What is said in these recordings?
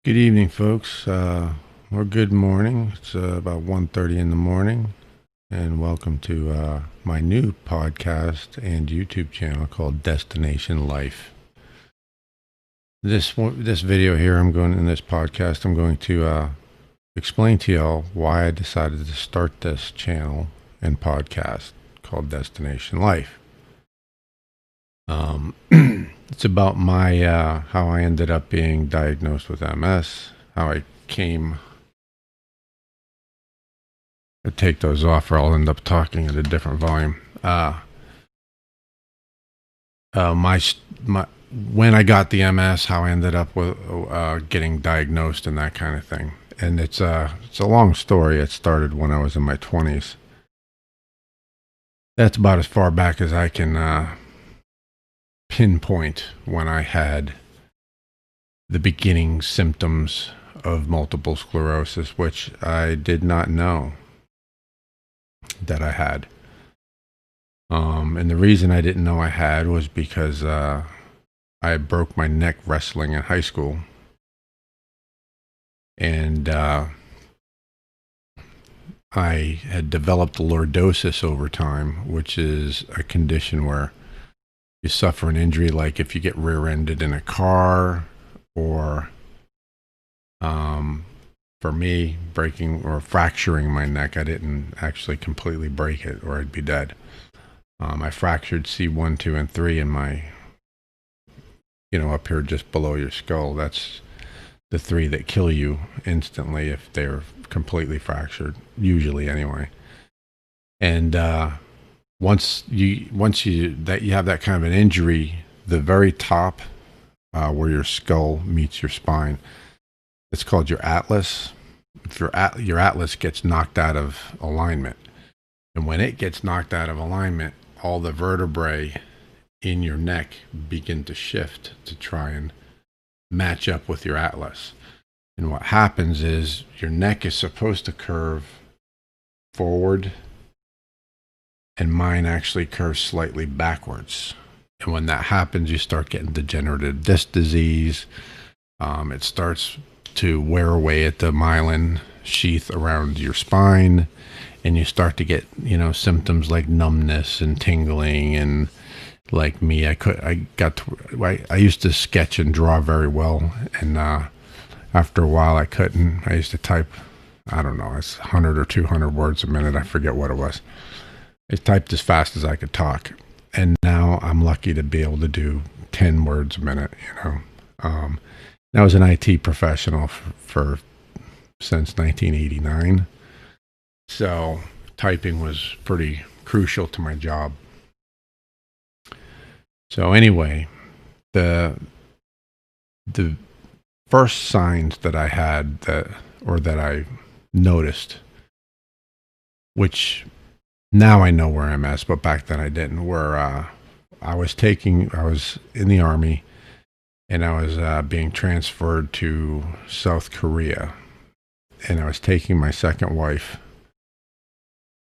Good evening, folks, or good morning. It's about 1:30 in the morning, and welcome to my new podcast and YouTube channel called Destination Life. This video here, in this podcast, I'm going to explain to y'all why I decided to start this channel and podcast called Destination Life. It's about my how I ended up being diagnosed with MS, how I came to take those off, or I'll end up talking at a different volume. My when I got the MS, how I ended up with getting diagnosed and that kind of thing. And it's a long story. It started when I was in my 20s. That's about as far back as I can pinpoint when I had the beginning symptoms of multiple sclerosis, which I did not know that I had. And the reason I didn't know I had was because I broke my neck wrestling in high school. And I had developed lordosis over time, which is a condition where you suffer an injury, like if you get rear-ended in a car, or for me, breaking or fracturing my neck. I didn't actually completely break it, or I'd be dead. I fractured C1, 2, and 3 in my, up here just below your skull. That's the 3 that kill you instantly if they're completely fractured, usually anyway. And once you have that kind of an injury, the very top where your skull meets your spine, it's called your atlas. If your atlas gets knocked out of alignment, and when it gets knocked out of alignment, all the vertebrae in your neck begin to shift to try and match up with your atlas. And what happens is your neck is supposed to curve forward, and mine actually curves slightly backwards. And when that happens, you start getting degenerative disc disease. It starts to wear away at the myelin sheath around your spine, and you start to get, symptoms like numbness and tingling. And like me, I used to sketch and draw very well, and after a while I couldn't. I used to type, I don't know, it's 100 or 200 words a minute. I forget what it was. I typed as fast as I could talk, and now I'm lucky to be able to do 10 words a minute. I was an IT professional for since 1989, so typing was pretty crucial to my job. So anyway, the first signs that I had that I noticed, which now I know were MS, but back then I didn't, were I was in the Army, and I was being transferred to South Korea, and I was taking my second wife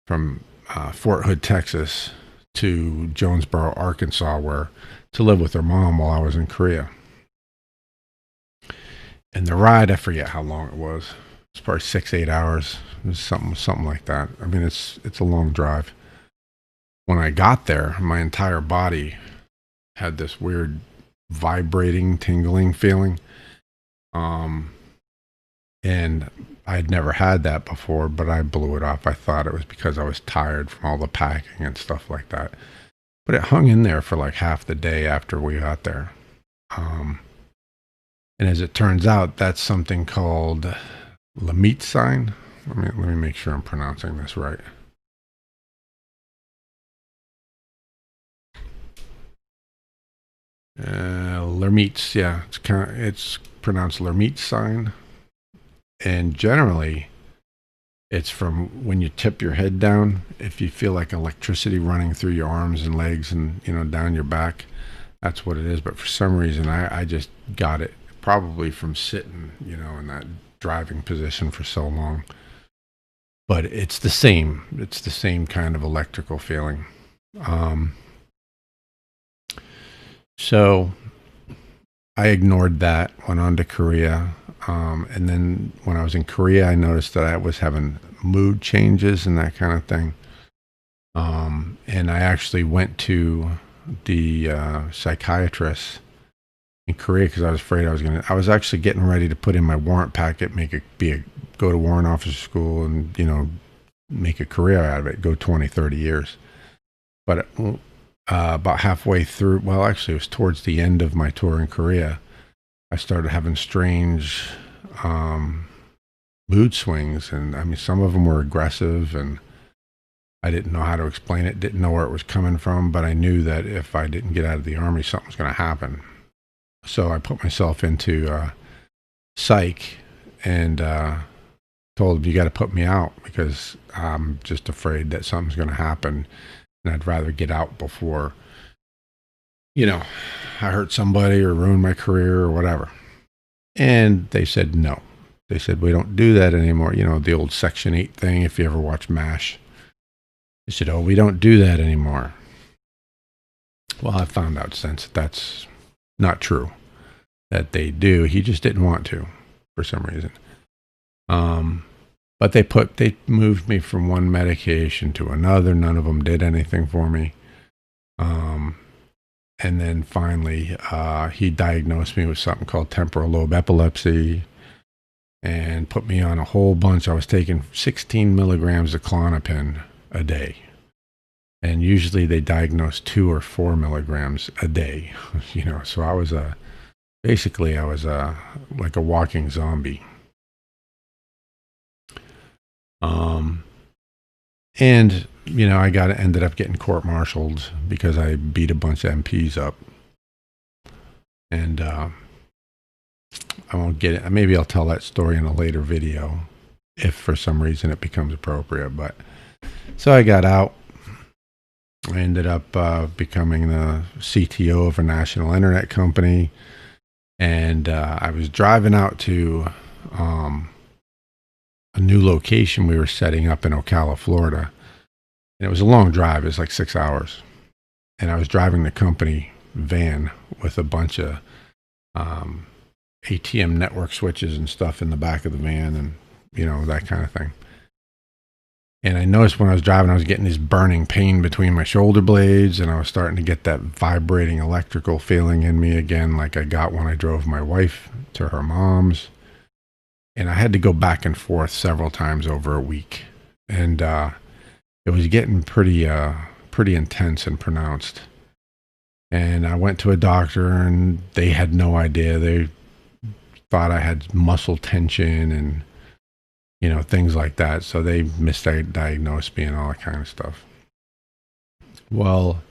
from Fort Hood, Texas, to Jonesboro, Arkansas, to live with her mom while I was in Korea. And the ride, I forget how long it was. It's probably 6-8 hours. It was something like that. I mean, it's a long drive. When I got there, my entire body had this weird vibrating, tingling feeling. And I'd never had that before, but I blew it off. I thought it was because I was tired from all the packing and stuff like that. But it hung in there for like half the day after we got there. And as it turns out, that's something called Lemaitre sign. Let me make sure I'm pronouncing this right. Lermite, yeah, it's pronounced Lermite sign, and generally, it's from when you tip your head down. If you feel like electricity running through your arms and legs and down your back, that's what it is. But for some reason, I just got it probably from sitting, in that driving position for so long. But it's the same. It's the same kind of electrical feeling. So I ignored that, went on to Korea. And then when I was in Korea, I noticed that I was having mood changes and that kind of thing. And I actually went to the psychiatrist in Korea because I was afraid I was actually getting ready to put in my warrant packet, go to warrant officer school and, make a career out of it, go 20, 30 years. But about halfway through, well, actually, it was towards the end of my tour in Korea, I started having strange mood swings. And I mean, some of them were aggressive, and I didn't know how to explain it, didn't know where it was coming from, but I knew that if I didn't get out of the army, something was going to happen. So I put myself into psych and told him, you got to put me out because I'm just afraid that something's going to happen. And I'd rather get out before, I hurt somebody or ruin my career or whatever. And they said no. They said, we don't do that anymore. The old Section 8 thing, if you ever watch MASH. They said, oh, we don't do that anymore. Well, I found out since that's not true, that they do. He just didn't want to for some reason. But they moved me from one medication to another. None of them did anything for me. And then finally, he diagnosed me with something called temporal lobe epilepsy and put me on a whole bunch. I was taking 16 milligrams of Klonopin a day. And usually they diagnose 2 or 4 milligrams a day, so I was basically like a walking zombie. And, I ended up getting court-martialed because I beat a bunch of MPs up. And I won't get it. Maybe I'll tell that story in a later video if for some reason it becomes appropriate. But so I got out. I ended up becoming the CTO of a national internet company. And I was driving out to a new location we were setting up in Ocala, Florida. And it was a long drive. It was like 6 hours. And I was driving the company van with a bunch of ATM network switches and stuff in the back of the van and, that kind of thing. And I noticed when I was driving, I was getting this burning pain between my shoulder blades, and I was starting to get that vibrating electrical feeling in me again, like I got when I drove my wife to her mom's. And I had to go back and forth several times over a week. And it was getting pretty intense and pronounced. And I went to a doctor, and they had no idea. They thought I had muscle tension and, things like that. So they misdiagnosed me and all that kind of stuff. Well,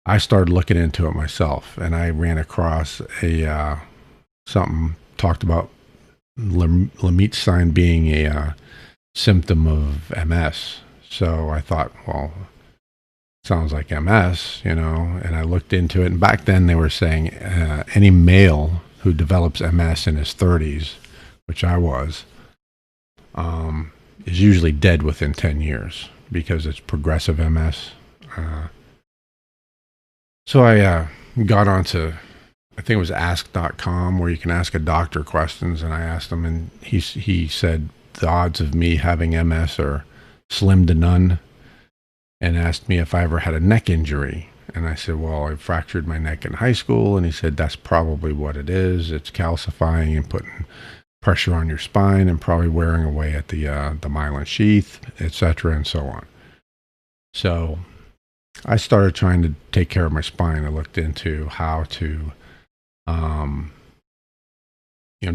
I started looking into it myself, and I ran across something talked about Lamitte sign being a symptom of MS. So I thought, well, sounds like MS, and I looked into it. And back then they were saying any male who develops MS in his 30s, which I was, is usually dead within 10 years because it's progressive MS. So I got onto, I think it was ask.com, where you can ask a doctor questions. And I asked him, and he said the odds of me having MS are slim to none, and asked me if I ever had a neck injury. And I said, well, I fractured my neck in high school. And he said, that's probably what it is. It's calcifying and putting pressure on your spine and probably wearing away at the myelin sheath, etc., and so on. So I started trying to take care of my spine. I looked into how to,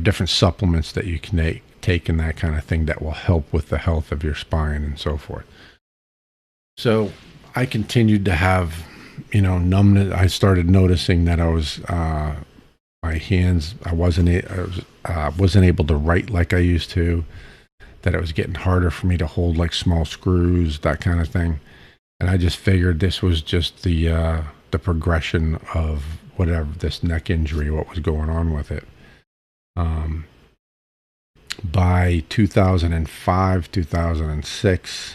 different supplements that you can take and that kind of thing that will help with the health of your spine and so forth. So I continued to have, numbness. I started noticing that I was, my hands, I wasn't able to write like I used to, that it was getting harder for me to hold like small screws, that kind of thing. And I just figured this was just the progression of whatever, this neck injury, what was going on with it. By 2005, 2006,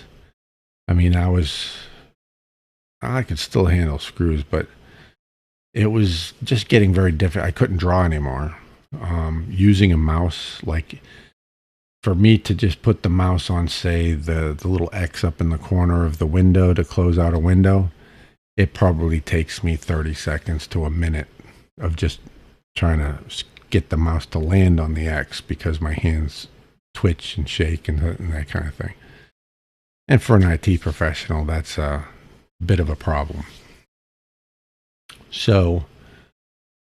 I could still handle screws, but it was just getting very difficult. I couldn't draw anymore. using a mouse, like for me to just put the mouse on, say, the little X up in the corner of the window to close out a window, it probably takes me 30 seconds to a minute of just trying to get the mouse to land on the X because my hands twitch and shake and that kind of thing. And for an IT professional, that's a bit of a problem. So,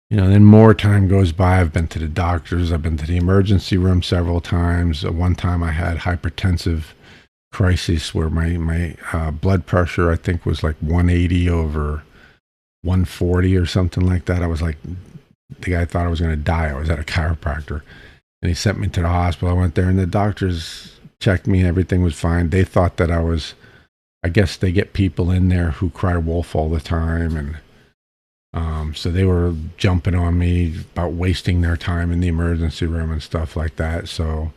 then more time goes by. I've been to the doctors. I've been to the emergency room several times. One time I had hypertensive crisis where my blood pressure, I think, was like 180 over 140 or something like that. I was like, the guy thought I was going to die. I was at a chiropractor, and he sent me to the hospital. I went there, and the doctors checked me. Everything was fine. They thought that I guess they get people in there who cry wolf all the time, and so they were jumping on me about wasting their time in the emergency room and stuff like that. So,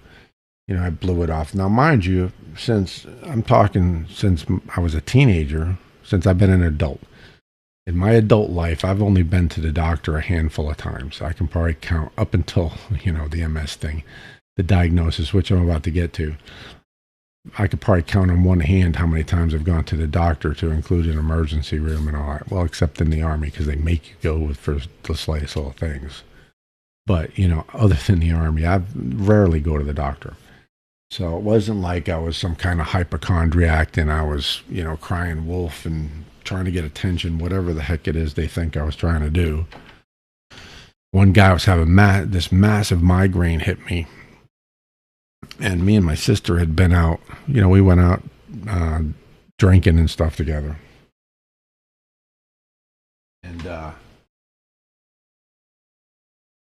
I blew it off. Now, mind you, since I was a teenager, since I've been an adult, in my adult life, I've only been to the doctor a handful of times. I can probably count up until, the MS thing, the diagnosis, which I'm about to get to. I could probably count on one hand how many times I've gone to the doctor, to include an emergency room and all that. Well, except in the Army, because they make you go for the slightest little things. But, other than the Army, I rarely go to the doctor. So it wasn't like I was some kind of hypochondriac and I was, crying wolf and trying to get attention, whatever the heck it is they think I was trying to do. One guy was having this massive migraine hit me. And me and my sister had been out, we went out drinking and stuff together. And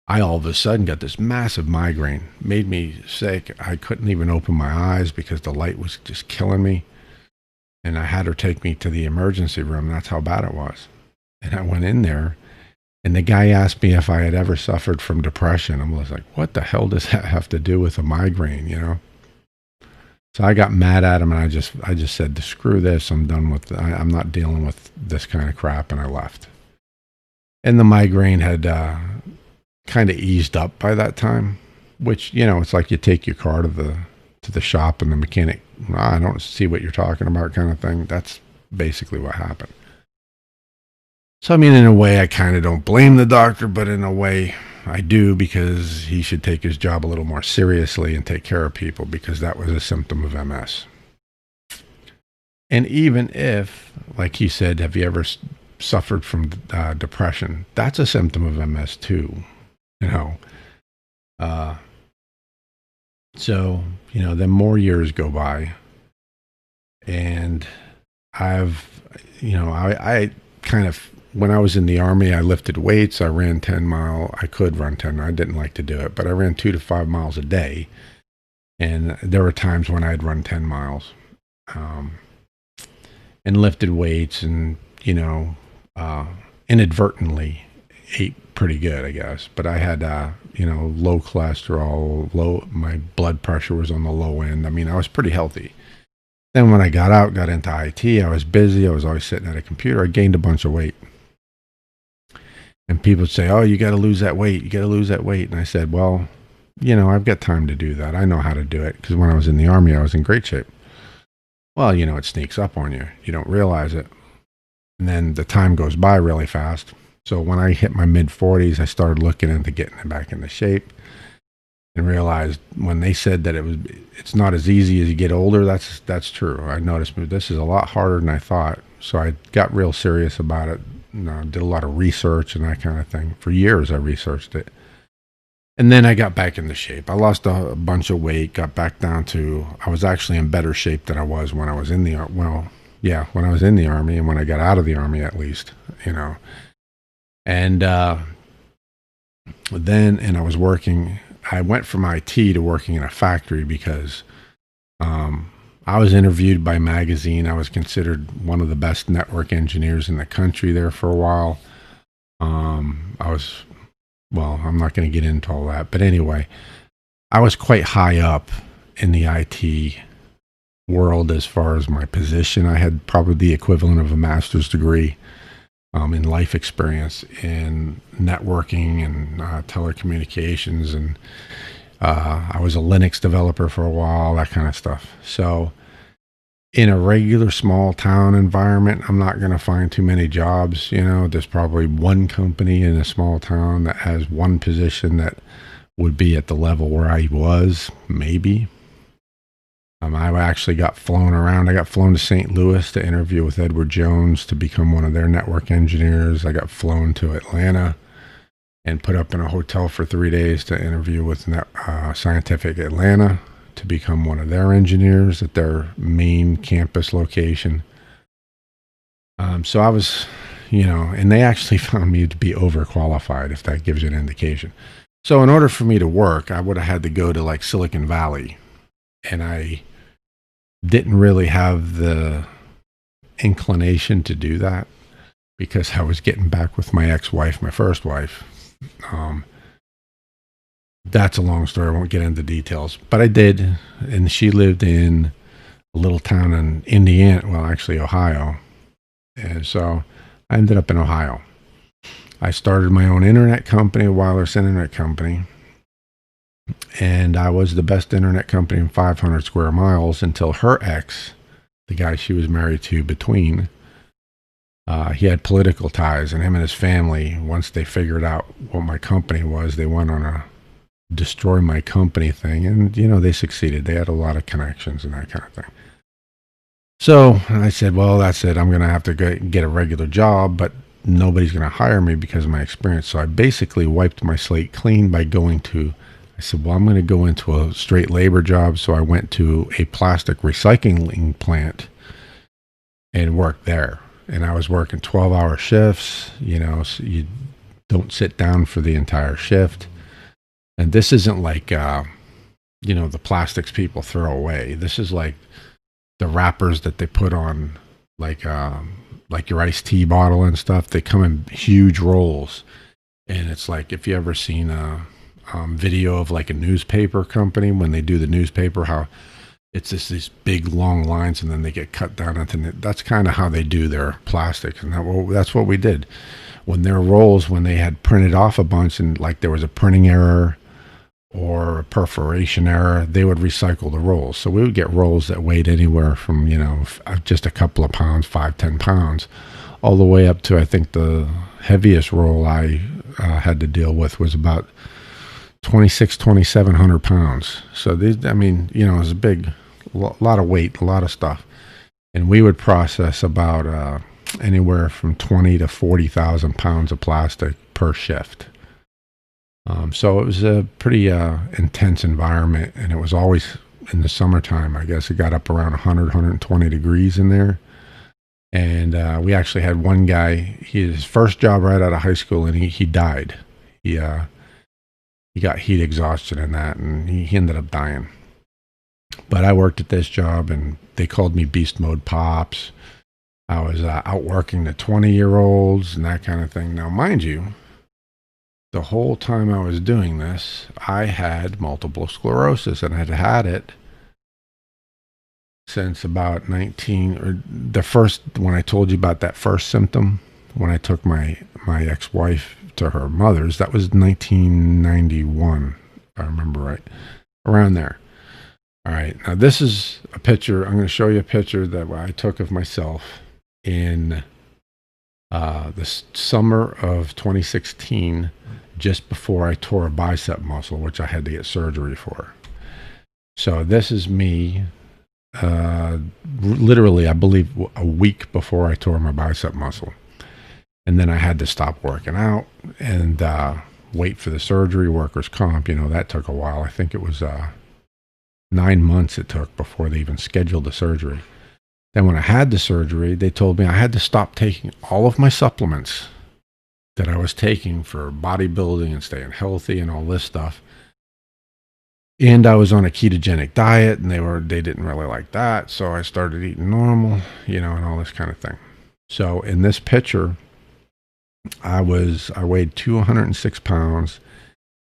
I all of a sudden got this massive migraine, made me sick. I couldn't even open my eyes because the light was just killing me. And I had her take me to the emergency room. That's how bad it was. And I went in there, and the guy asked me if I had ever suffered from depression. I was like, what the hell does that have to do with a migraine, So I got mad at him, and I just said, screw this. I'm done with it. I'm not dealing with this kind of crap, and I left. And the migraine had kind of eased up by that time, which, it's like you take your car to the shop, and the mechanic, I don't see what you're talking about, kind of thing. That's basically what happened. So, in a way, I kind of don't blame the doctor, but in a way, I do, because he should take his job a little more seriously and take care of people, because that was a symptom of MS. And even if, like he said, have you ever suffered from depression? That's a symptom of MS too, So, then more years go by, and I kind of, when I was in the Army, I lifted weights. I ran 10 mile. I could run 10. I didn't like to do it, but I ran 2 to 5 miles a day. And there were times when I'd run 10 miles, and lifted weights, and, inadvertently ate pretty good, I guess. But I had, low cholesterol, my blood pressure was on the low end. I was pretty healthy. Then when I got into IT, I was busy. I was always sitting at a computer. I gained a bunch of weight. And people would say, oh, you got to lose that weight. You got to lose that weight. And I said, well, I've got time to do that. I know how to do it, because when I was in the Army, I was in great shape. Well, it sneaks up on you. You don't realize it. And then the time goes by really fast. So when I hit my mid-40s, I started looking into getting back into shape, and realized when they said that it's not as easy as you get older, that's true. I noticed this is a lot harder than I thought. So I got real serious about it. Did a lot of research and that kind of thing. For years, I researched it. And then I got back into shape. I lost a bunch of weight, got back down to, I was actually in better shape than I was when I was in the, when I was in the Army, and when I got out of the Army, at least, And then I was working, I went from IT to working in a factory because I was interviewed by magazine. I was considered one of the best network engineers in the country there for a while. I'm not going to get into all that, but anyway, I was quite high up in the IT world as far as my position. I had probably the equivalent of a master's degree. in life experience, in networking and telecommunications, and I was a Linux developer for a while, that kind of stuff. So in a regular small town environment, I'm not going to find too many jobs. There's probably one company in a small town that has one position that would be at the level where I was, maybe. I actually got flown around. I got flown to St. Louis to interview with Edward Jones to become one of their network engineers. I got flown to Atlanta and put up in a hotel for 3 days to interview with Scientific Atlanta to become one of their engineers at their main campus location. So I was, and they actually found me to be overqualified, if that gives you an indication. So in order for me to work, I would have had to go to like Silicon Valley, and I didn't really have the inclination to do that because I was getting back with my ex-wife, my first wife. That's a long story. I won't get into details, but I did. And she lived in a little town in Indiana, well, actually Ohio. And so I ended up in Ohio. I started my own internet company, a wireless internet company. And I was the best internet company in 500 square miles until her ex, the guy she was married to between, he had political ties, and him and his family, once they figured out what my company was, they went on a destroy my company thing. And, they succeeded. They had a lot of connections and that kind of thing. So I said, well, that's it. I'm going to have to get a regular job, but nobody's going to hire me because of my experience. So I basically wiped my slate clean by I said, well, I'm going to go into a straight labor job. So I went to a plastic recycling plant and worked there. And I was working 12-hour shifts, so you don't sit down for the entire shift. And this isn't like, the plastics people throw away. This is like the wrappers that they put on, like your iced tea bottle and stuff. They come in huge rolls. And it's like, if you ever seen a video of like a newspaper company, when they do the newspaper, how it's just these big long lines and then they get cut down into it. That's kind of how they do their plastics. And that's what we did. When their rolls, when they had printed off a bunch and like there was a printing error or a perforation error, they would recycle the rolls. So we would get rolls that weighed anywhere from, just a couple of pounds, 5-10 pounds, all the way up to, I think the heaviest roll I had to deal with was about 2,700 pounds. So these, it was a lot of weight, a lot of stuff. And we would process about anywhere from 20 to 40,000 pounds of plastic per shift. So it was a pretty intense environment, and it was always in the summertime. I guess it got up around 100, 120 degrees in there. And we actually had one guy, his first job right out of high school, and he died. He got heat exhaustion in that, and he ended up dying. But I worked at this job, and they called me Beast Mode Pops. I was out working the 20-year-olds and that kind of thing. Now, mind you, the whole time I was doing this, I had multiple sclerosis, and I had had it since about 19, or when I told you about that first symptom, when I took my ex-wife to her mother's, that was 1991, if I remember right, around there. All right, now this is a picture. I'm going to show you a picture that I took of myself in the summer of 2016, just before I tore a bicep muscle, which I had to get surgery for. So this is me, literally, I believe, a week before I tore my bicep muscle. And then I had to stop working out and wait for the surgery, workers' comp. That took a while. I think it was 9 months it took before they even scheduled the surgery. Then when I had the surgery, they told me I had to stop taking all of my supplements that I was taking for bodybuilding and staying healthy and all this stuff. And I was on a ketogenic diet, and they didn't really like that. So I started eating normal, and all this kind of thing. So in this picture, I weighed 206 pounds,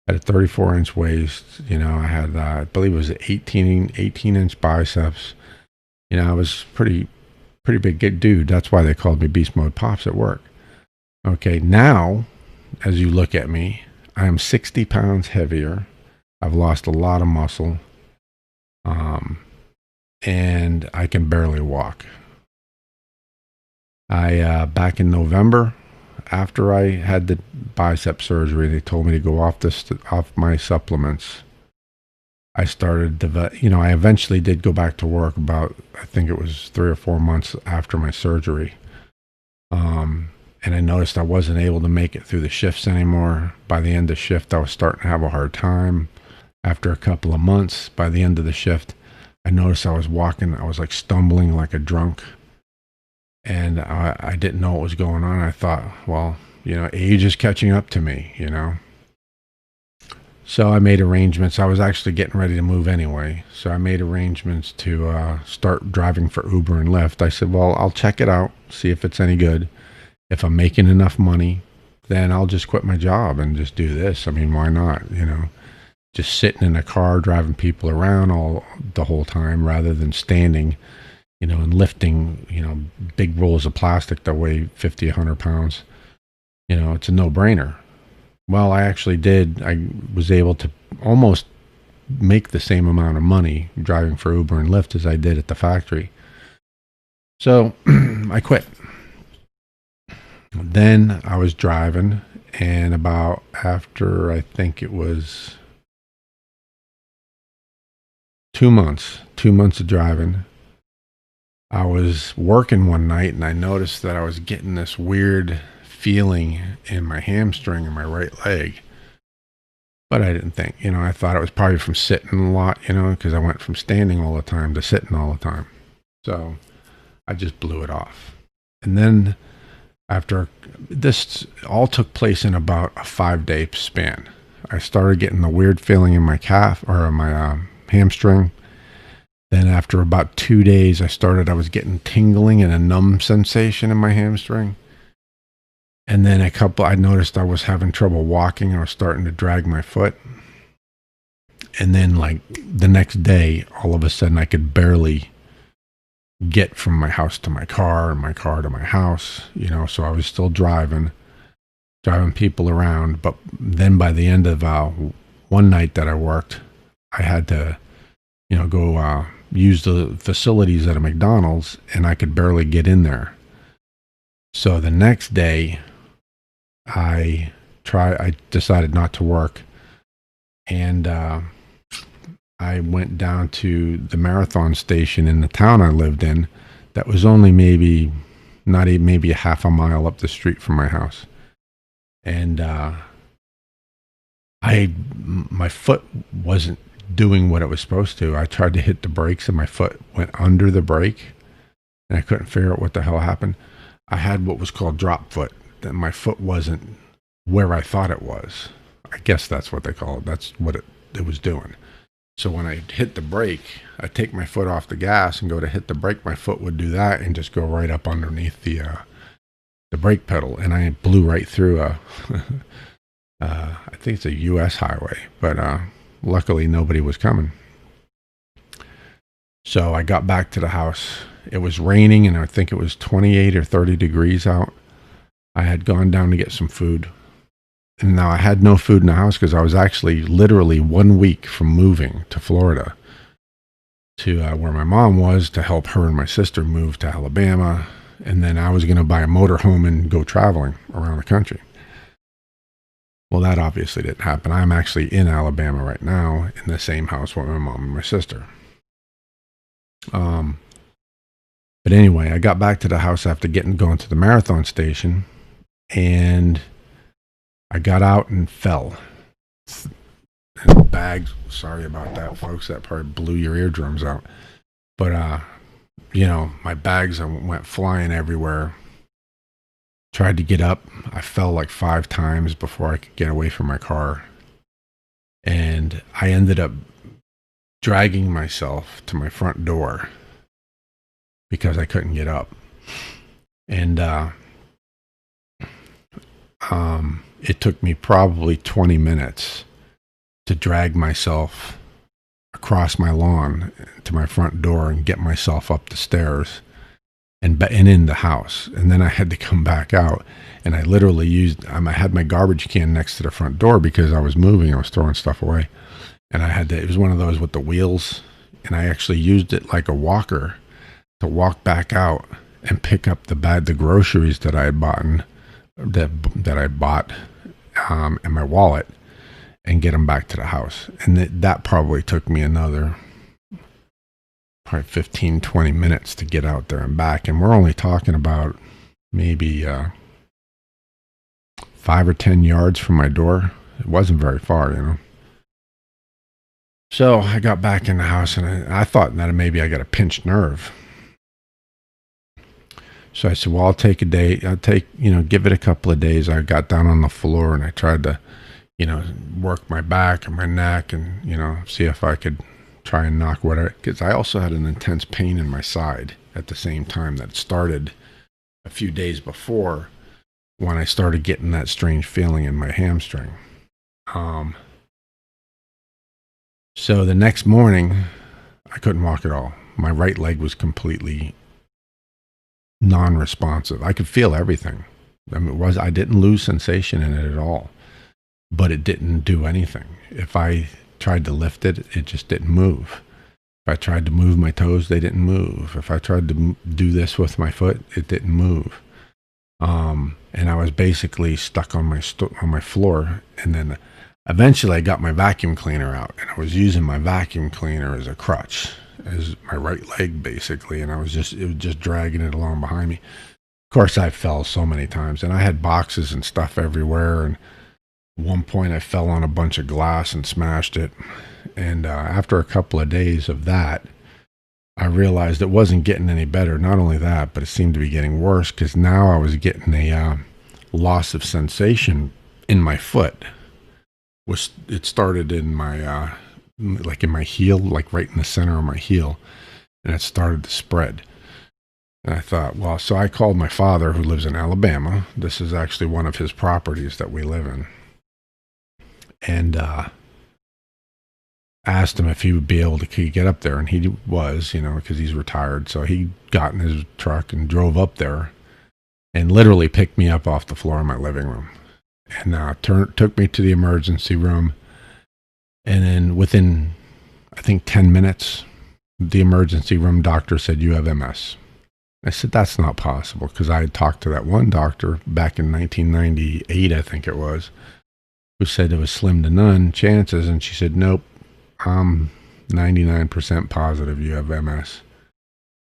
had a 34-inch waist. I had, I believe it was 18-inch biceps. I was pretty big dude. That's why they called me Beast Mode Pops at work. Okay, now, as you look at me, I am 60 pounds heavier. I've lost a lot of muscle, um, and I can barely walk. Back in November, after I had the bicep surgery, they told me to go off my supplements. I started, I eventually did go back to work about, I think it was 3 or 4 months after my surgery. And I noticed I wasn't able to make it through the shifts anymore. By the end of shift, I was starting to have a hard time. After a couple of months, by the end of the shift, I noticed I was walking, I was like stumbling like a drunk. And I didn't know what was going on. I thought, well, age is catching up to me. So I made arrangements. I was actually getting ready to move anyway. So I made arrangements to start driving for Uber and Lyft. I said, well, I'll check it out, see if it's any good. If I'm making enough money, then I'll just quit my job and just do this. I mean, why not? Just sitting in a car, driving people around the whole time rather than standing, and lifting, big rolls of plastic that weigh 50, 100 pounds. It's a no-brainer. Well, I actually did. I was able to almost make the same amount of money driving for Uber and Lyft as I did at the factory. So I quit. Then I was driving, and after I think it was 2 months of driving, I was working one night and I noticed that I was getting this weird feeling in my hamstring and my right leg. But I didn't think, I thought it was probably from sitting a lot, because I went from standing all the time to sitting all the time. So I just blew it off. And then after this all took place in about a 5-day span, I started getting the weird feeling in my calf or my hamstring. Then after about 2 days, I was getting tingling and a numb sensation in my hamstring. And then I noticed I was having trouble walking. I was starting to drag my foot. And then like the next day, all of a sudden I could barely get from my house to my car and my car to my house, so I was still driving people around. But then by the end of one night that I worked, I had to, go use the facilities at a McDonald's, and I could barely get in there. So the next day, I decided not to work, and I went down to the marathon station in the town I lived in. That was only maybe a half a mile up the street from my house, and my foot wasn't doing what it was supposed to. I tried to hit the brakes and my foot went under the brake, and I couldn't figure out what the hell happened. I had what was called drop foot. That my foot wasn't where I thought it was. I guess that's what they call it. That's what it was doing. So when I hit the brake, I take my foot off the gas and go to hit the brake. My foot would do that and just go right up underneath the brake pedal, and I blew right through I think it's a U.S. highway, but luckily nobody was coming. So I got back to the house. It was raining, and I think it was 28 or 30 degrees out. I had gone down to get some food. And now I had no food in the house because I was actually literally 1 week from moving to Florida to where my mom was, to help her and my sister move to Alabama. And then I was going to buy a motorhome and go traveling around the country. Well, that obviously didn't happen. I'm actually in Alabama right now in the same house with my mom and my sister. But anyway, I got back to the house after going to the marathon station, and I got out and fell. And the bags, sorry about that, folks. That probably blew your eardrums out. But, my bags went flying everywhere. Tried to get up. I fell like 5 times before I could get away from my car. And I ended up dragging myself to my front door because I couldn't get up. And it took me probably 20 minutes to drag myself across my lawn to my front door and get myself up the stairs. and in the house. And then I had to come back out, and I literally used. I had my garbage can next to the front door because I was moving. I was throwing stuff away, and I had to. It was one of those with the wheels, and I actually used it like a walker to walk back out and pick up the groceries that I had bought that I bought in my wallet, and get them back to the house. And that probably took me another probably 15, 20 minutes to get out there and back. And we're only talking about maybe 5 or 10 yards from my door. It wasn't very far, you know. So I got back in the house, and I thought that maybe I got a pinched nerve. So I said, well, I'll take a day. I'll take, give it a couple of days. I got down on the floor and I tried to, work my back and my neck and, see if I could try and knock whatever. Because I also had an intense pain in my side at the same time that started a few days before when I started getting that strange feeling in my hamstring. So the next morning, I couldn't walk at all. My right leg was completely non-responsive. I could feel everything. I mean, I didn't lose sensation in it at all, but it didn't do anything. If I tried to lift it, it just didn't move. If I tried to move my toes, they didn't move. If I tried to do this with my foot, it didn't move. And I was basically stuck on my floor. And then eventually I got my vacuum cleaner out, and I was using my vacuum cleaner as a crutch, as my right leg basically, and it was just dragging it along behind me. Of course, I fell so many times, and I had boxes and stuff everywhere, and at one point I fell on a bunch of glass and smashed it. And after a couple of days of that, I realized it wasn't getting any better. Not only that, but it seemed to be getting worse, because now I was getting a loss of sensation in my foot. It started in my like in my heel, like right in the center of my heel, and it started to spread. And I thought, well, so I called my father, who lives in Alabama. This is actually one of his properties that we live in, and asked him if he would be able to get up there, and he was, because he's retired. So he got in his truck and drove up there, and literally picked me up off the floor in my living room, and took me to the emergency room. And then within, I think, 10 minutes, the emergency room doctor said, "You have MS." I said, "That's not possible," because I had talked to that one doctor back in 1998, I think it was, who said it was slim to none chances. And she said, "Nope, I'm 99% positive you have MS."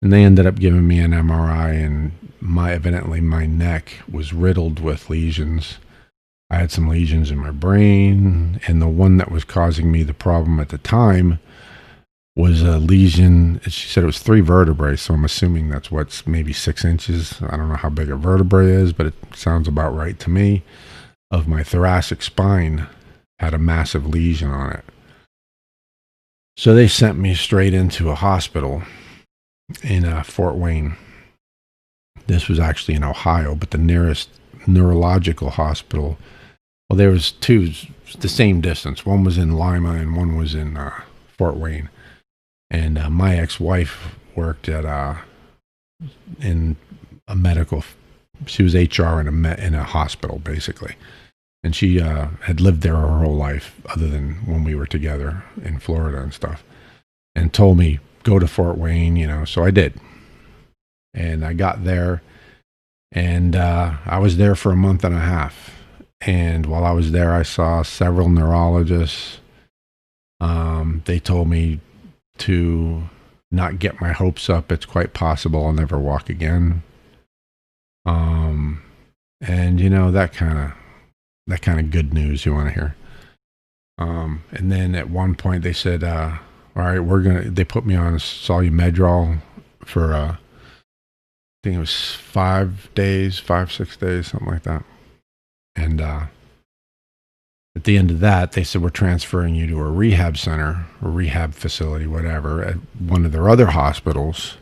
And they ended up giving me an MRI, and evidently my neck was riddled with lesions. I had some lesions in my brain, and the one that was causing me the problem at the time was a lesion. She said it was 3 vertebrae, so I'm assuming that's what's maybe 6 inches. I don't know how big a vertebrae is, but it sounds about right to me. Of my thoracic spine had a massive lesion on it. So they sent me straight into a hospital in Fort Wayne. This was actually in Ohio, but the nearest neurological hospital, well, there was 2 the same distance. One was in Lima and one was in Fort Wayne. And my ex-wife worked in a medical. She was HR in a hospital, basically, and she had lived there her whole life, other than when we were together in Florida and stuff. And told me, go to Fort Wayne, So I did, and I got there, and I was there for a month and a half. And while I was there, I saw several neurologists. They told me to not get my hopes up. It's quite possible I'll never walk again. And that kind of good news you want to hear. And then at one point they said, all right, they put me on Solumedrol for, I think it was 5 days, 6 days, something like that. And at the end of that, they said, we're transferring you to a rehab center, a rehab facility, whatever, at one of their other hospitals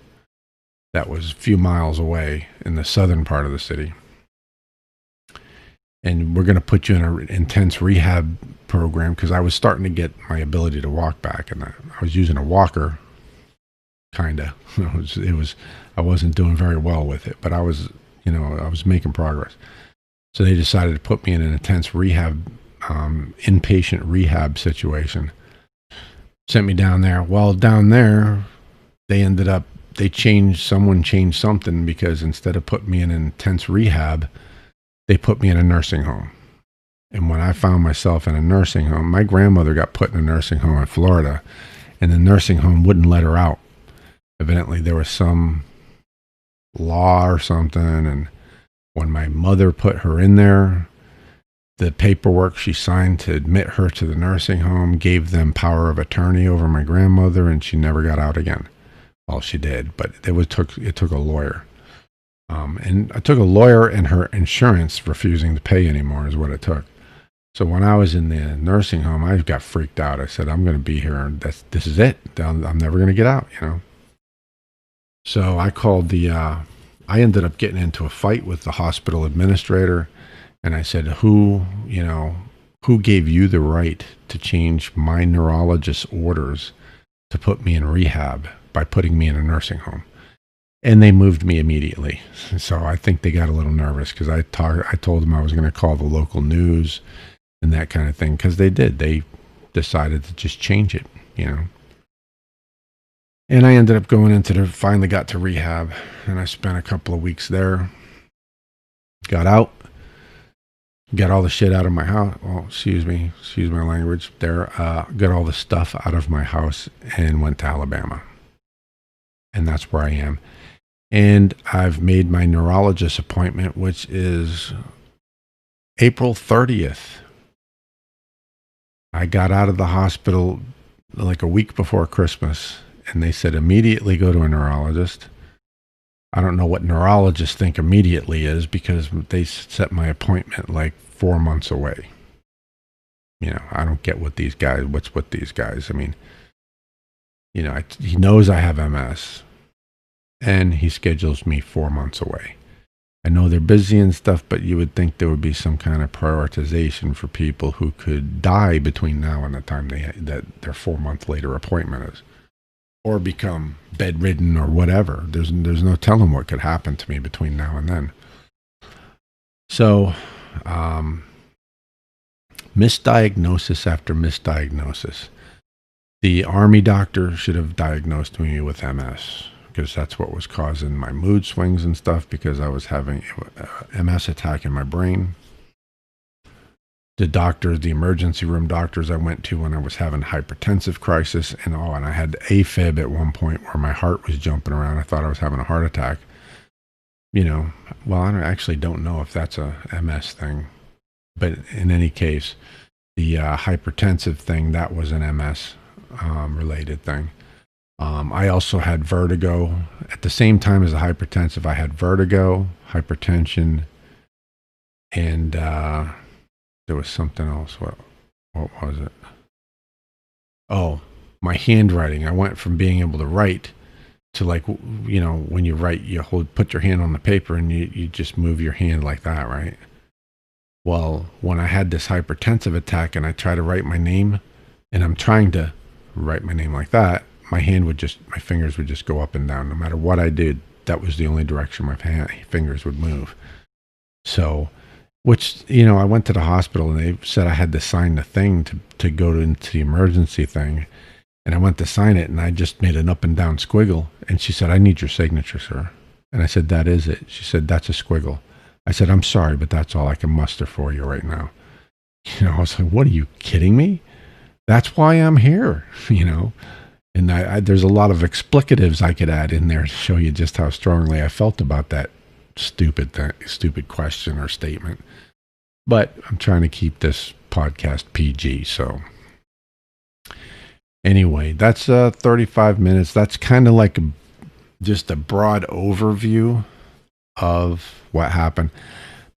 that was a few miles away in the southern part of the city. And we're going to put you in an intense rehab program, because I was starting to get my ability to walk back, and I was using a walker. kinda. I wasn't doing very well with it, but I was making progress. So they decided to put me in an intense rehab, inpatient rehab situation. Sent me down there. Well, down there, they ended up someone changed something, because instead of putting me in an intense rehab, they put me in a nursing home. And when I found myself in a nursing home, my grandmother got put in a nursing home in Florida, and the nursing home wouldn't let her out. Evidently, there was some law or something. And when my mother put her in there, the paperwork she signed to admit her to the nursing home gave them power of attorney over my grandmother, and she never got out again. Well, she did, but it took a lawyer. And it took a lawyer and her insurance refusing to pay anymore is what it took. So when I was in the nursing home, I got freaked out. I said, I'm going to be here, and this is it. I'm never going to get out, So I called I ended up getting into a fight with the hospital administrator, and I said, who gave you the right to change my neurologist's orders to put me in rehab by putting me in a nursing home? And they moved me immediately. So I think they got a little nervous, because I told them I was going to call the local news and that kind of thing, because they did. They decided to just change it, And I ended up finally got to rehab, and I spent a couple of weeks there. Got out, got all the shit out of my house. Well, excuse my language there. Got all the stuff out of my house and went to Alabama. And that's where I am. And I've made my neurologist appointment, which is April 30th. I got out of the hospital like a week before Christmas, and they said immediately go to a neurologist. I don't know what neurologists think immediately is, because they set my appointment like 4 months away. I don't get what's with these guys. I mean, he knows I have MS, and he schedules me 4 months away. I know they're busy and stuff, but you would think there would be some kind of prioritization for people who could die between now and the time that their 4 month later appointment is, or become bedridden or whatever. There's no telling what could happen to me between now and then. So, misdiagnosis after misdiagnosis. The army doctor should have diagnosed me with MS, because that's what was causing my mood swings and stuff, because I was having a MS attack in my brain. The emergency room doctors I went to when I was having hypertensive crisis, and I had AFib at one point where my heart was jumping around. I thought I was having a heart attack. Well, I actually don't know if that's a MS thing, but in any case, the hypertensive thing, that was an MS related thing. I also had vertigo at the same time as the hypertensive. I had vertigo, hypertension, and there was something else. What was it? Oh, my handwriting. I went from being able to write to, like, when you write, you put your hand on the paper and you just move your hand like that, right? Well, when I had this hypertensive attack and I try to write my name, and I'm trying to write my name like that, my fingers would just go up and down. No matter what I did, that was the only direction my fingers would move. So, I went to the hospital and they said I had to sign the thing to go into the emergency thing. And I went to sign it, and I just made an up and down squiggle. And she said, I need your signature, sir. And I said, that is it. She said, that's a squiggle. I said, I'm sorry, but that's all I can muster for you right now. I was like, what, are you kidding me? That's why I'm here, And there's a lot of explicatives I could add in there to show you just how strongly I felt about that stupid question or statement. But I'm trying to keep this podcast PG, so anyway, that's 35 minutes. That's kind of like just a broad overview of what happened.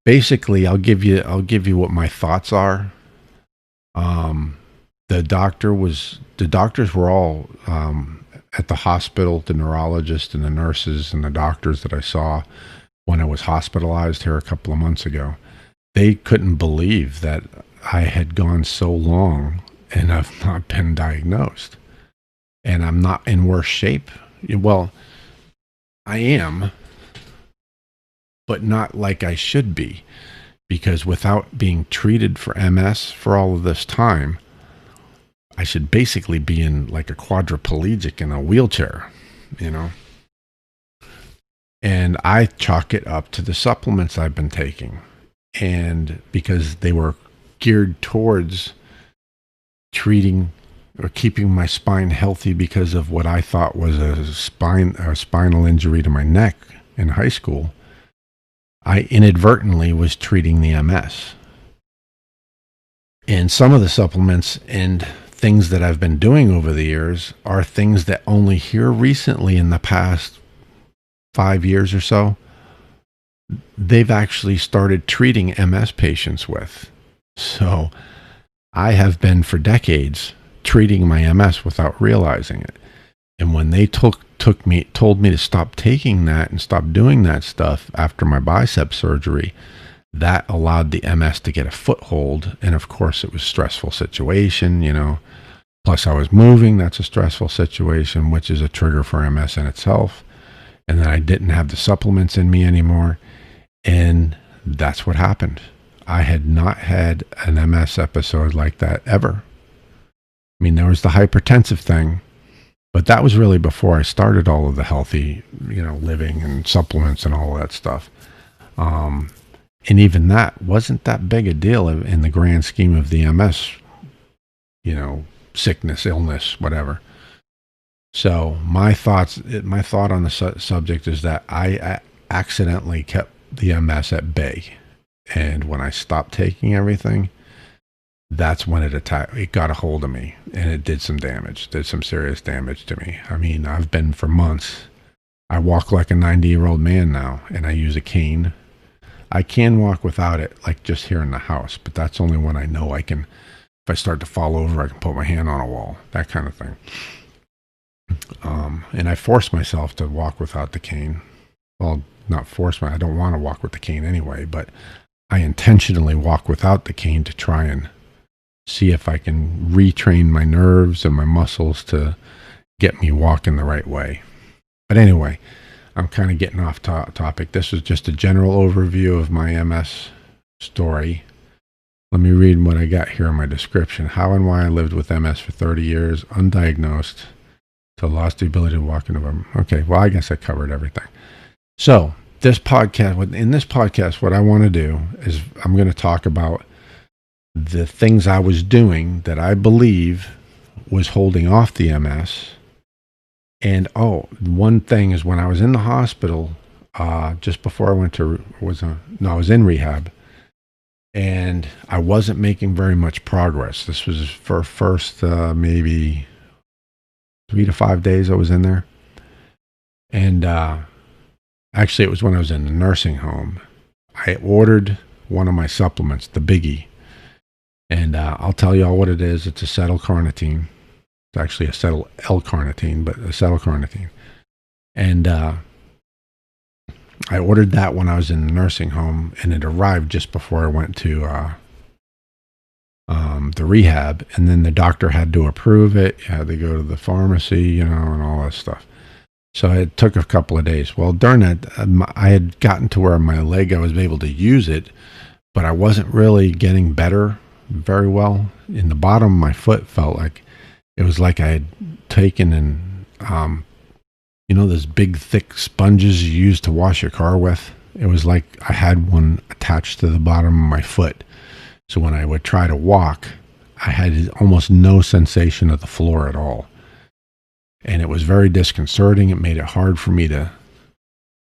Basically, I'll give you what my thoughts are. The doctors were all at the hospital, the neurologist and the nurses and the doctors that I saw when I was hospitalized here a couple of months ago. They couldn't believe that I had gone so long and I've not been diagnosed. And I'm not in worse shape. Well, I am, but not like I should be, because without being treated for MS for all of this time, I should basically be in like a quadriplegic in a wheelchair, you know? And I chalk it up to the supplements I've been taking. And because they were geared towards treating or keeping my spine healthy because of what I thought was a spinal injury to my neck in high school, I inadvertently was treating the MS. And some of the supplements and things that I've been doing over the years are things that only here recently in the past 5 years or so, they've actually started treating MS patients with. So I have been for decades treating my MS without realizing it. And when they told me to stop taking that and stop doing that stuff after my bicep surgery, that allowed the MS to get a foothold. And of course, it was a stressful situation, you know. Plus, I was moving. That's a stressful situation, which is a trigger for MS in itself. And then I didn't have the supplements in me anymore. And that's what happened. I had not had an MS episode like that ever. I mean, there was the hypertensive thing, but that was really before I started all of the healthy, you know, living and supplements and all of that stuff. And even that wasn't that big a deal in the grand scheme of the MS, you know, sickness, illness, whatever. So my thought on the subject is that I accidentally kept the MS at bay. And when I stopped taking everything, that's when it got a hold of me, and it did some serious damage to me. I mean, I've been for months. I walk like a 90-year-old man now, and I use a cane. I can walk without it, like just here in the house, but that's only when I know I can. If I start to fall over, I can put my hand on a wall, that kind of thing. And I force myself to walk without the cane. Well, not force I don't want to walk with the cane anyway, but I intentionally walk without the cane to try and see if I can retrain my nerves and my muscles to get me walking the right way. But anyway, I'm kind of getting off topic. This is just a general overview of my MS story. Let me read what I got here in my description. How and why I lived with MS for 30 years, undiagnosed, till lost the ability to walk in November. Okay, well, I guess I covered everything. So in this podcast, what I want to do is I'm going to talk about the things I was doing that I believe was holding off the MS. And one thing is, when I was in the hospital, just before I went to I was in rehab, and I wasn't making very much progress. This was for first maybe 3 to 5 days I was in there, and actually it was when I was in the nursing home. I ordered one of my supplements, the biggie. And I'll tell you all what it is. It's acetylcarnitine. It's actually acetyl L-carnitine, but acetylcarnitine. And I ordered that when I was in the nursing home, and it arrived just before I went to the rehab. And then the doctor had to approve it. You had to go to the pharmacy, you know, and all that stuff. So it took a couple of days. Well, during that, I had gotten to where my leg, I was able to use it, but I wasn't really getting better very well. In the bottom of my foot felt like it was like I had taken and you know, those big thick sponges you use to wash your car with. It was like I had one attached to the bottom of my foot. So when I would try to walk, I had almost no sensation of the floor at all. And it was very disconcerting. It made it hard for me to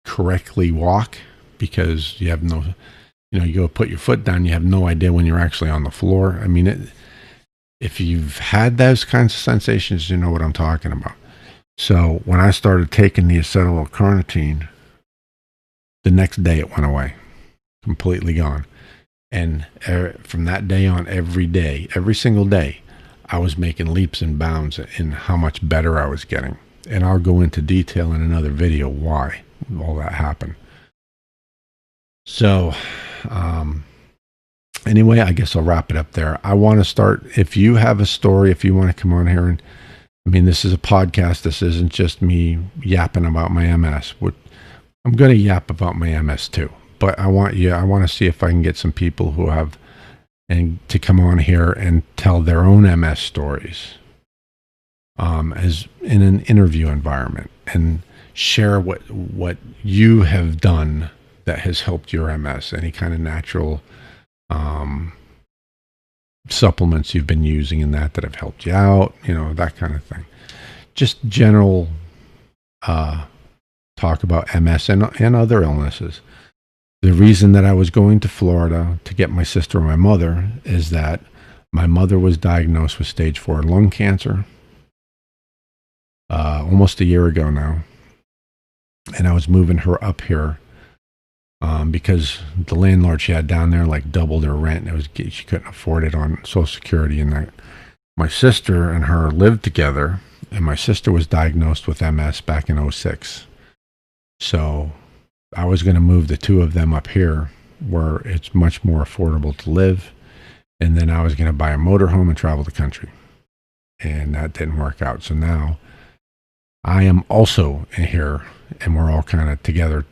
correctly walk, because you have no, you know, you go put your foot down, you have no idea when you're actually on the floor. I mean, if you've had those kinds of sensations, you know what I'm talking about. So when I started taking the acetylcarnitine, the next day it went away, completely gone. And from that day on, every single day, I was making leaps and bounds in how much better I was getting. And I'll go into detail in another video why all that happened. So anyway, I guess I'll wrap it up there. I want to start, if you have a story, if you want to come on here and I mean, this is a podcast. This isn't just me yapping about my MS. I'm going to yap about my MS too, but I want to see if I can get some people who have, and to come on here and tell their own MS stories, as in an interview environment, and share what you have done that has helped your MS, any kind of natural supplements you've been using in that have helped you out, that kind of thing. Just general talk about MS and other illnesses. The reason that I was going to Florida to get my sister and my mother is that my mother was diagnosed with stage 4 lung cancer almost a year ago now. And I was moving her up here because the landlord she had down there doubled her rent. She couldn't afford it on Social Security, and that my sister and her lived together, and my sister was diagnosed with MS back in 2006. So I was going to move the two of them up here where it's much more affordable to live, and then I was going to buy a motorhome and travel the country, and that didn't work out. So now I am also in here, and we're all kind of together,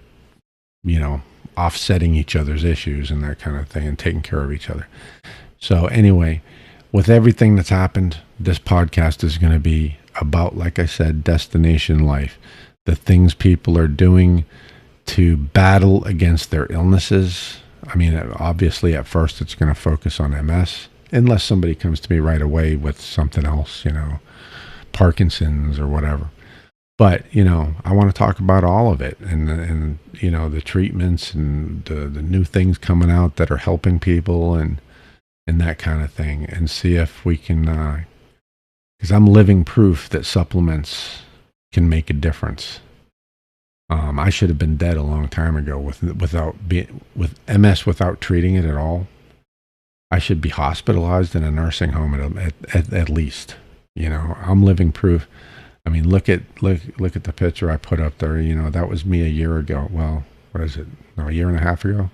offsetting each other's issues and that kind of thing, and taking care of each other. So anyway, with everything that's happened, this podcast is going to be about, like I said, destination life, the things people are doing to battle against their illnesses. I mean, obviously at first it's going to focus on MS, unless somebody comes to me right away with something else, Parkinson's or whatever. But, I want to talk about all of it, and the treatments and the new things coming out that are helping people, and that kind of thing, and see if we can, because I'm living proof that supplements can make a difference. I should have been dead a long time ago with MS without treating it at all. I should be hospitalized in a nursing home at least. I'm living proof. I mean, look at the picture I put up there. That was me a year ago. Well, what is it? No, a year and a half ago.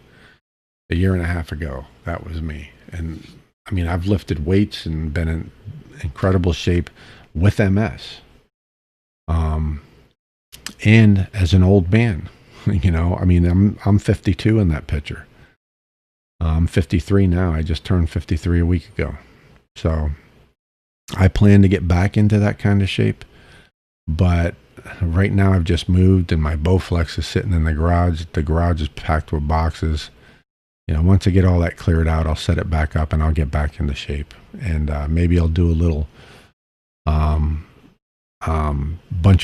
A year and a half ago, that was me. And I mean, I've lifted weights and been in incredible shape with MS. And as an old man, I mean, I'm 52 in that picture. I'm 53 now. I just turned 53 a week ago. So I plan to get back into that kind of shape. But right now I've just moved, and my Bowflex is sitting in the garage. The garage is packed with boxes. Once I get all that cleared out, I'll set it back up and I'll get back into shape. And maybe I'll do a little bunch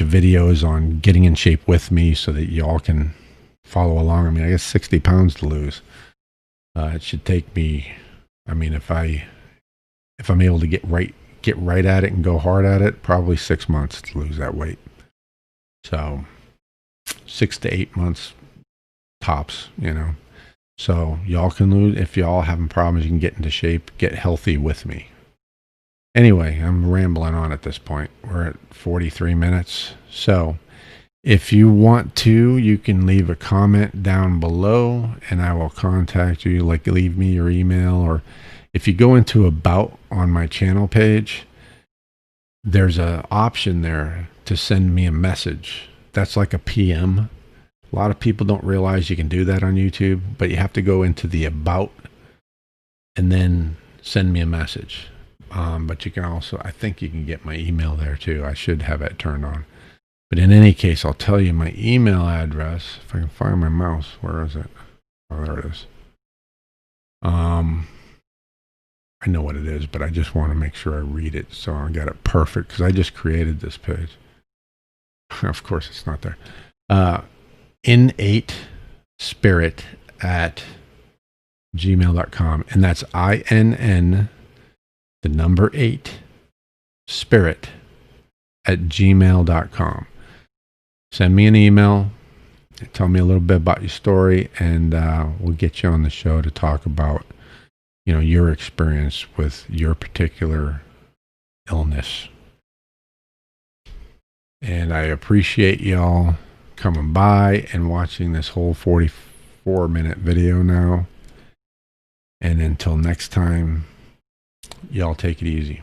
of videos on getting in shape with me so that y'all can follow along. I mean, I guess 60 pounds to lose. It should take me, I mean, if I'm able to get right at it and go hard at it, probably 6 months to lose that weight. So 6 to 8 months tops, So y'all can lose. If y'all having problems, you can get into shape, get healthy with me. Anyway, I'm rambling on at this point. We're at 43 minutes. So if you want to, you can leave a comment down below and I will contact you. Leave me your email, or if you go into About on my channel page, there's an option there to send me a message. That's like a PM. A lot of people don't realize you can do that on YouTube, but you have to go into the About and then send me a message. But you can also, I think you can get my email there too. I should have it turned on. But in any case, I'll tell you my email address. If I can find my mouse, where is it? Oh, there it is. I know what it is, but I just want to make sure I read it so I got it perfect, because I just created this page. Of course, it's not there. innatespirit@gmail.com, and that's INN, the number 8, spirit@gmail.com. Send me an email, tell me a little bit about your story, and we'll get you on the show to talk about your experience with your particular illness. And I appreciate y'all coming by and watching this whole 44-minute video now. And until next time, y'all take it easy.